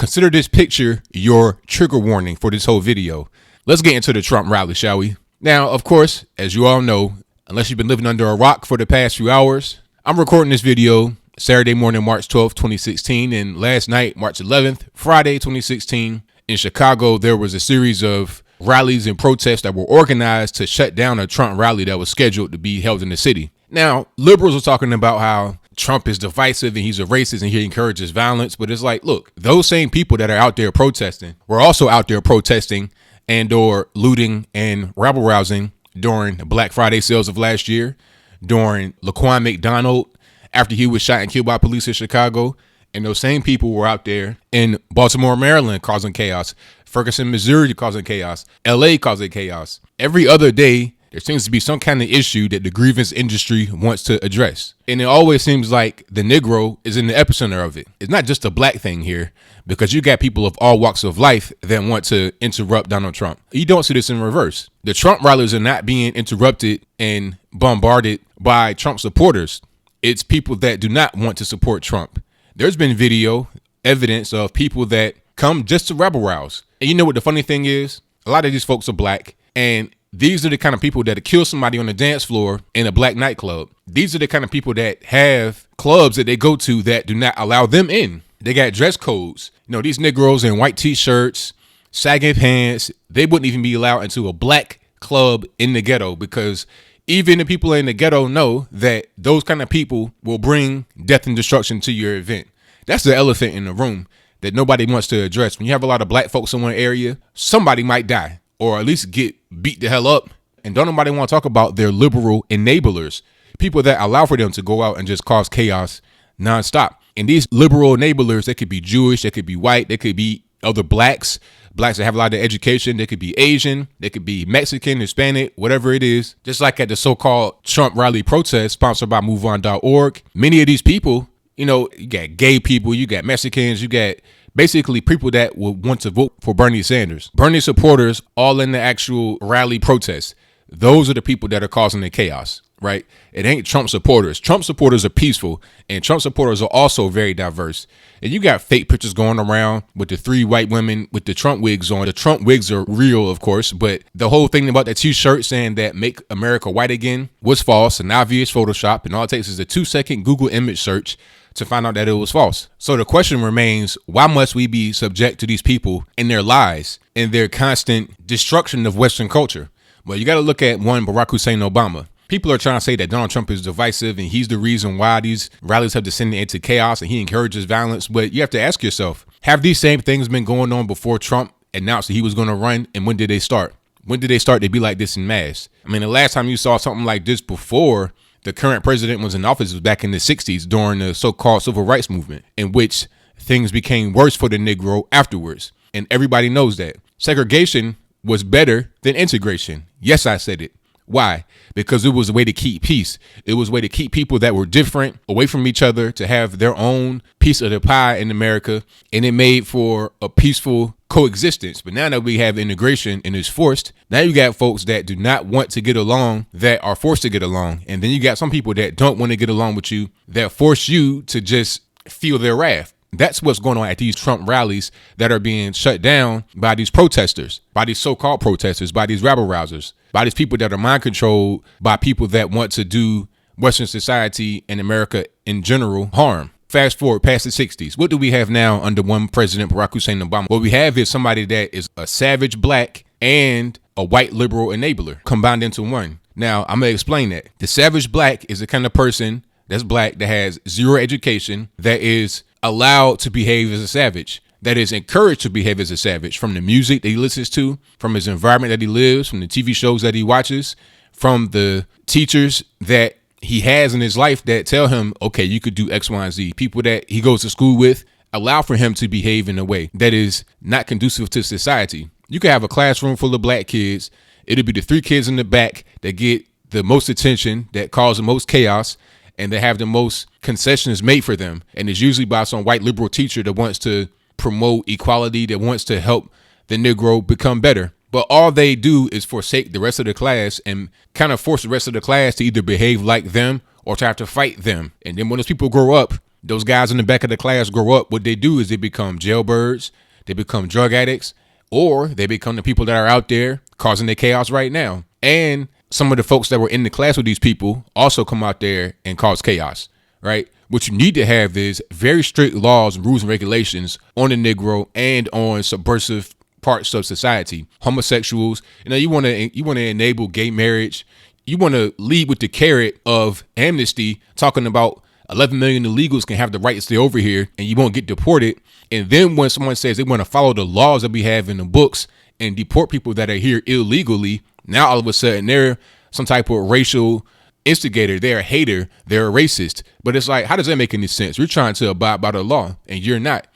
consider this picture your trigger warning for this whole video. Let's get into the Trump rally, shall we? Now, of course, as you all know, unless you've been living under a rock for the past few hours, I'm recording this video Saturday morning, March 12th, 2016, and last night, March 11th, Friday, 2016, in Chicago, there was a series of rallies and protests that were organized to shut down a Trump rally that was scheduled to be held in the city. Now, liberals are talking about how Trump is divisive and he's a racist and he encourages violence, but it's like, look, those same people that are out there protesting were also out there protesting and or looting and rabble rousing during the Black Friday sales of last year, during Laquan McDonald, after he was shot and killed by police in Chicago. And those same people were out there in Baltimore, Maryland, causing chaos, Ferguson, Missouri, causing chaos, LA causing chaos. Every other day, there seems to be some kind of issue that the grievance industry wants to address. And it always seems like the Negro is in the epicenter of it. It's not just a black thing here, because you got people of all walks of life that want to interrupt Donald Trump. You don't see this in reverse. The Trump rallies are not being interrupted and bombarded by Trump supporters. It's people that do not want to support Trump. There's been video evidence of people that come just to rabble rouse. And you know what the funny thing is? A lot of these folks are black, and these are the kind of people that kill somebody on the dance floor in a black nightclub. These are the kind of people that have clubs that they go to that do not allow them in. They got dress codes. You know, these Negroes in white t-shirts, sagging pants, they wouldn't even be allowed into a black club in the ghetto, because even the people in the ghetto know that those kind of people will bring death and destruction to your event. That's the elephant in the room that nobody wants to address. When you have a lot of black folks in one area, somebody might die or at least get beat the hell up. And don't nobody want to talk about their liberal enablers, people that allow for them to go out and just cause chaos nonstop. And these liberal enablers, they could be Jewish, they could be white, they could be other blacks that have a lot of education. They could be Asian, they could be Mexican, Hispanic, whatever it is. Just like at the so-called Trump rally protest sponsored by MoveOn.org, many of these people, you know, you got gay people, you got Mexicans, you got basically people that would want to vote for Bernie Sanders. Bernie supporters all in the actual rally protest. Those are the people that are causing the chaos, right? It ain't Trump supporters. Trump supporters are peaceful, and Trump supporters are also very diverse. And you got fake pictures going around with the 3 white women with the Trump wigs on. The Trump wigs are real, of course, but the whole thing about that t-shirt saying that "Make America White Again" was false and obvious Photoshop, and all it takes is a 2-second Google image search to find out that it was false. So the question remains, why must we be subject to these people and their lies and their constant destruction of Western culture? Well, you got to look at one, Barack Hussein Obama. People are trying to say that Donald Trump is divisive and he's the reason why these rallies have descended into chaos and he encourages violence. But you have to ask yourself, have these same things been going on before Trump announced that he was going to run? And when did they start? When did they start to be like this in mass? I mean, the last time you saw something like this before the current president was in office was back in the 60s during the so-called civil rights movement, in which things became worse for the Negro afterwards. And everybody knows that. Segregation was better than integration. Yes, I said it. Why? Because it was a way to keep peace. It was a way to keep people that were different away from each other to have their own piece of the pie in America. And it made for a peaceful coexistence. But now that we have integration and it's forced, now you got folks that do not want to get along that are forced to get along. And then you got some people that don't want to get along with you that force you to just feel their wrath. That's what's going on at these Trump rallies that are being shut down by these protesters, by these so-called protesters, by these rabble rousers, by these people that are mind controlled by people that want to do Western society and America in general harm. Fast forward past the 60s. What do we have now under one president, Barack Hussein Obama? What we have is somebody that is a savage black and a white liberal enabler combined into one. Now, I'm going to explain that. The savage black is the kind of person that's black that has zero education, that is allowed to behave as a savage, that is encouraged to behave as a savage from the music that he listens to, from his environment that he lives, from the TV shows that he watches, from the teachers that he has in his life that tell him, okay, you could do X, Y, and Z. People that he goes to school with allow for him to behave in a way that is not conducive to society. You could have a classroom full of black kids. It'll be the 3 kids in the back that get the most attention, that cause the most chaos, and they have the most concessions made for them. And it's usually by some white liberal teacher that wants to promote equality, that wants to help the Negro become better. But all they do is forsake the rest of the class and kind of force the rest of the class to either behave like them or to have to fight them. And then when those people grow up, Those guys in the back of the class grow up. What they do is they become jailbirds, they become drug addicts, or they become the people that are out there causing the chaos right now. And some of the folks that were in the class with these people also come out there and cause chaos, right? What you need to have is very strict laws, rules, and regulations on the Negro and on subversive parts of society. Homosexuals, you want to enable gay marriage. You want to lead with the carrot of amnesty, talking about 11 million illegals can have the right to stay over here and you won't get deported. And then when someone says they want to follow the laws that we have in the books and deport people that are here illegally, now all of a sudden they're some type of racial instigator, they're a hater, they're a racist. But it's like, how does that make any sense? You're trying to abide by the law and you're not.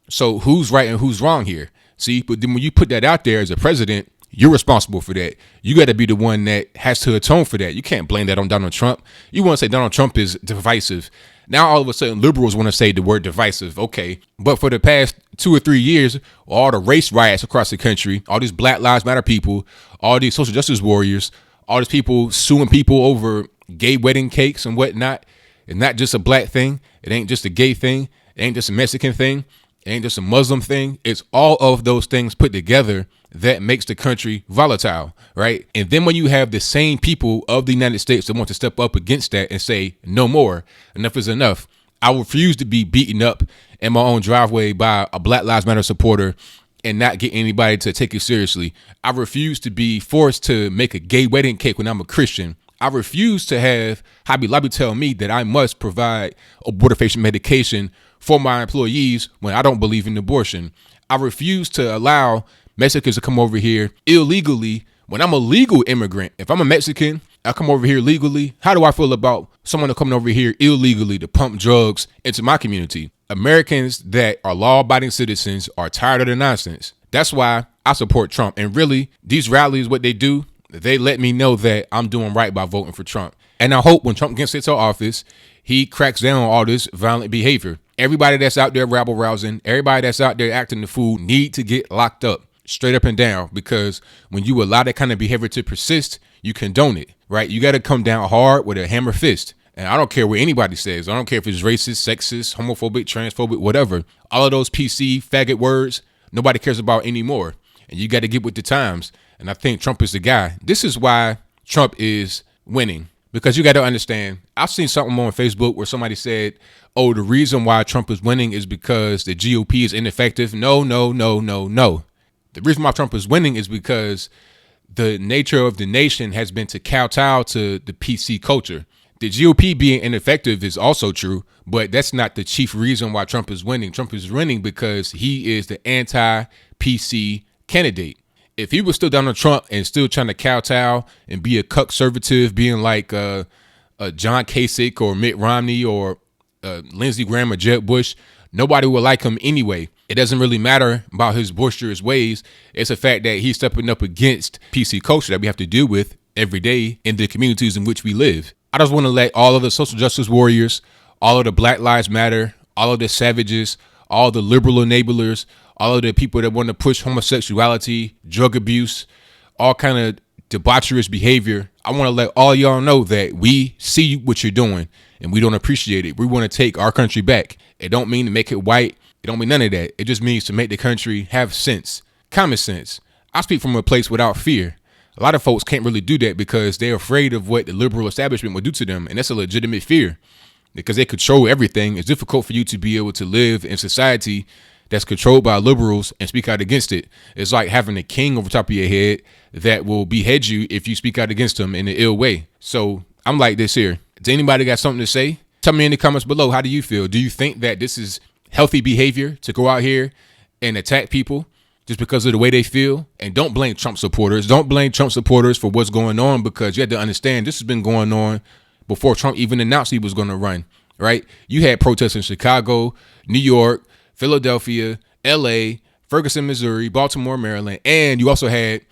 So who's right and who's wrong here? See, but then when you put that out there as a president, you're responsible for that. You got to be the one that has to atone for that. You can't blame that on Donald Trump. You want to say Donald Trump is divisive. Now all of a sudden liberals want to say the word divisive. Okay. But for the past 2 or 3 years, all the race riots across the country, all these Black Lives Matter people, all these social justice warriors, all these people suing people over gay wedding cakes and whatnot. It's not just a black thing. It ain't just a gay thing. It ain't just a Mexican thing. It ain't just a Muslim thing. It's all of those things put together that makes the country volatile, right? And then when you have the same people of the United States that want to step up against that and say, no more, enough is enough. I refuse to be beaten up in my own driveway by a Black Lives Matter supporter and not get anybody to take it seriously. I refuse to be forced to make a gay wedding cake when I'm a Christian. I refuse to have Hobby Lobby tell me that I must provide abortifacient medication for my employees when I don't believe in abortion. I refuse to allow Mexicans to come over here illegally when I'm a legal immigrant. If I'm a Mexican, I come over here legally. How do I feel about someone coming over here illegally to pump drugs into my community? Americans that are law-abiding citizens are tired of the nonsense. That's why I support Trump. And really, these rallies, what they do, they let me know that I'm doing right by voting for Trump. And I hope when Trump gets into office, he cracks down on all this violent behavior. Everybody that's out there rabble rousing, everybody that's out there acting the fool need to get locked up straight up and down, because when you allow that kind of behavior to persist, you condone it, right? You got to come down hard with a hammer fist. And I don't care what anybody says. I don't care if it's racist, sexist, homophobic, transphobic, whatever. All of those PC faggot words, nobody cares about anymore. And you got to get with the times. And I think Trump is the guy. This is why Trump is winning. Because you got to understand, I've seen something on Facebook where somebody said, oh, the reason why Trump is winning is because the GOP is ineffective. No. The reason why Trump is winning is because the nature of the nation has been to kowtow to the PC culture. The GOP being ineffective is also true, but that's not the chief reason why Trump is winning. Trump is winning because he is the anti-PC candidate. If he was still Donald Trump and still trying to kowtow and be a cuckservative, being like a John Kasich or Mitt Romney or Lindsey Graham or Jeb Bush, nobody would like him anyway. It doesn't really matter about his boisterous ways. It's the fact that he's stepping up against PC culture that we have to deal with every day in the communities in which we live. I just want to let all of the social justice warriors, all of the Black Lives Matter, all of the savages, all the liberal enablers, all of the people that want to push homosexuality, drug abuse, all kind of debaucherous behavior. I want to let all y'all know that we see what you're doing and we don't appreciate it. We want to take our country back. It don't mean to make it white. It don't mean none of that. It just means to make the country have sense, common sense. I speak from a place without fear. A lot of folks can't really do that because they're afraid of what the liberal establishment will do to them. And that's a legitimate fear because they control everything. It's difficult for you to be able to live in society that's controlled by liberals and speak out against it. It's like having a king over top of your head that will behead you if you speak out against them in an ill way. So I'm like this here. Does anybody got something to say? Tell me in the comments below. How do you feel? Do you think that this is healthy behavior to go out here and attack people just because of the way they feel? And don't blame Trump supporters. Don't blame Trump supporters for what's going on, because you have to understand this has been going on before Trump even announced he was going to run, right? You had protests in Chicago, New York, Philadelphia, LA, Ferguson, Missouri, Baltimore, Maryland, and you also had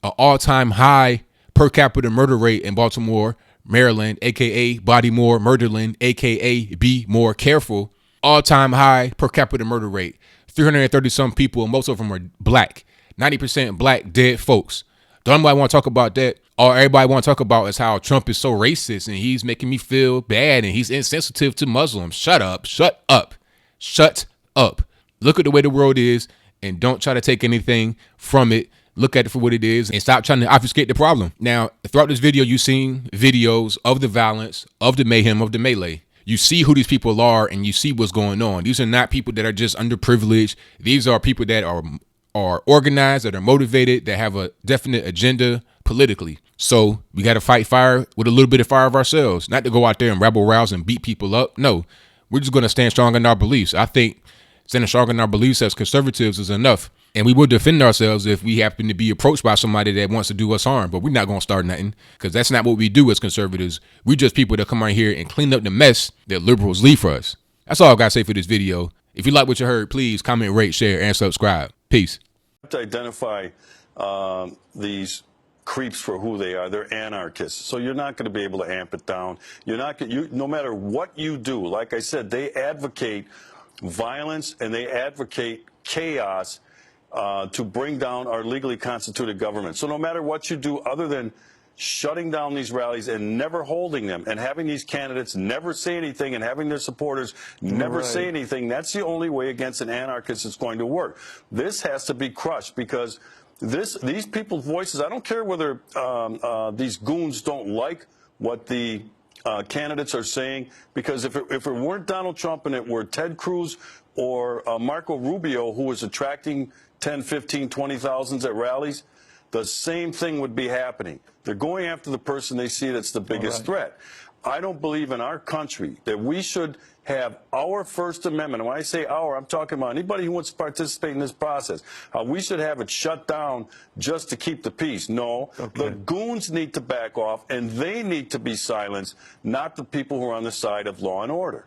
an all-time high per capita murder rate in Baltimore, Maryland, aka Bodymore, Murderland, aka Be More Careful. All-time high per capita murder rate, 330 some people, and most of them are black, 90% black dead folks. Don't nobody want to talk about that. All everybody want to talk about is how Trump is so racist and he's making me feel bad and he's insensitive to Muslims. Shut up. Shut up. Shut up. Look at the way the world is and don't try to take anything from it. Look at it for what it is and stop trying to obfuscate the problem. Now, throughout this video, you've seen videos of the violence, of the mayhem, of the melee. You see who these people are and you see what's going on. These are not people that are just underprivileged. These are people that are organized, that are motivated, that have a definite agenda politically. So we got to fight fire with a little bit of fire of ourselves, not to go out there and rabble rouse and beat people up. No, we're just going to stand strong in our beliefs. I think standing strong in our beliefs as conservatives is enough. And we will defend ourselves if we happen to be approached by somebody that wants to do us harm. But we're not going to start nothing because that's not what we do as conservatives. We're just people that come out here and clean up the mess that liberals leave for us. That's all I got to say for this video. If you like what you heard, please comment, rate, share, and subscribe. Peace. To identify these creeps for who they are. They're anarchists. So you're not going to be able to amp it down. You're not going no matter what you do, like I said, they advocate violence and they advocate chaos to bring down our legally constituted government. So no matter what you do other than shutting down these rallies and never holding them and having these candidates never say anything and having their supporters never say anything, that's the only way against an anarchist it's going to work. This has to be crushed because these people's voices, I don't care whether these goons don't like what the candidates are saying, because if it weren't Donald Trump and it were Ted Cruz or Marco Rubio who was attracting 10, 15, 20,000s at rallies, the same thing would be happening. They're going after the person they see that's the biggest threat. I don't believe in our country that we should have our First Amendment. And when I say our, I'm talking about anybody who wants to participate in this process. We should have it shut down just to keep the peace. No, the goons need to back off, and they need to be silenced, not the people who are on the side of law and order.